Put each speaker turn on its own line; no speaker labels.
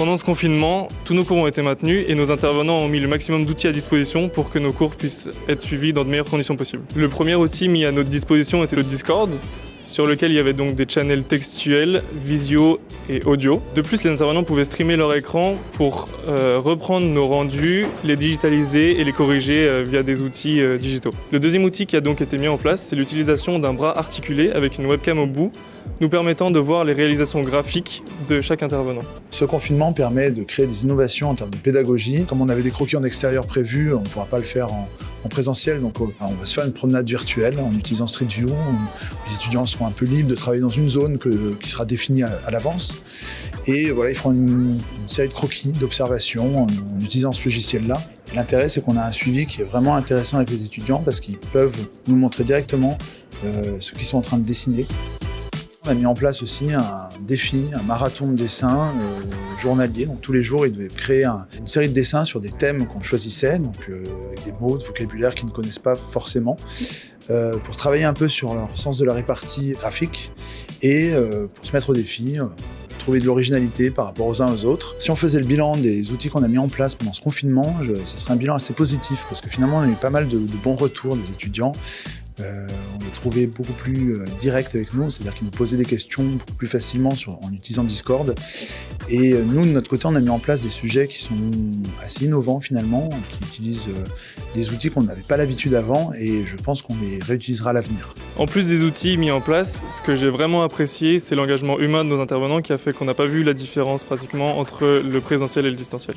Pendant ce confinement, tous nos cours ont été maintenus et nos intervenants ont mis le maximum d'outils à disposition pour que nos cours puissent être suivis dans de meilleures conditions possibles. Le premier outil mis à notre disposition était le Discord, sur lequel il y avait donc des channels textuels, visio et audio. De plus, les intervenants pouvaient streamer leur écran pour reprendre nos rendus, les digitaliser et les corriger via des outils digitaux. Le deuxième outil qui a donc été mis en place, c'est l'utilisation d'un bras articulé avec une webcam au bout, nous permettant de voir les réalisations graphiques de chaque intervenant.
Ce confinement permet de créer des innovations en termes de pédagogie. Comme on avait des croquis en extérieur prévus, on ne pourra pas le faire en présentiel, donc on va se faire une promenade virtuelle en utilisant Street View. Les étudiants seront un peu libres de travailler dans une zone qui sera définie à l'avance. Et voilà, ils feront une série de croquis, d'observations en utilisant ce logiciel-là. L'intérêt, c'est qu'on a un suivi qui est vraiment intéressant avec les étudiants parce qu'ils peuvent nous montrer directement ce qu'ils sont en train de dessiner. On a mis en place aussi un défi, un marathon de dessin journalier. Donc tous les jours, ils devaient créer une série de dessins sur des thèmes qu'on choisissait, donc avec des mots de vocabulaire qu'ils ne connaissent pas forcément, pour travailler un peu sur leur sens de la répartie graphique et pour se mettre au défi, trouver de l'originalité par rapport aux uns aux autres. Si on faisait le bilan des outils qu'on a mis en place pendant ce confinement, ça serait un bilan assez positif parce que finalement, on a eu pas mal de bons retours des étudiants. On les trouvait beaucoup plus directs avec nous, c'est-à-dire qu'ils nous posaient des questions beaucoup plus facilement en utilisant Discord. Et nous, de notre côté, on a mis en place des sujets qui sont assez innovants finalement, qui utilisent des outils qu'on n'avait pas l'habitude avant et je pense qu'on les réutilisera à l'avenir.
En plus des outils mis en place, ce que j'ai vraiment apprécié, c'est l'engagement humain de nos intervenants qui a fait qu'on n'a pas vu la différence pratiquement entre le présentiel et le distanciel.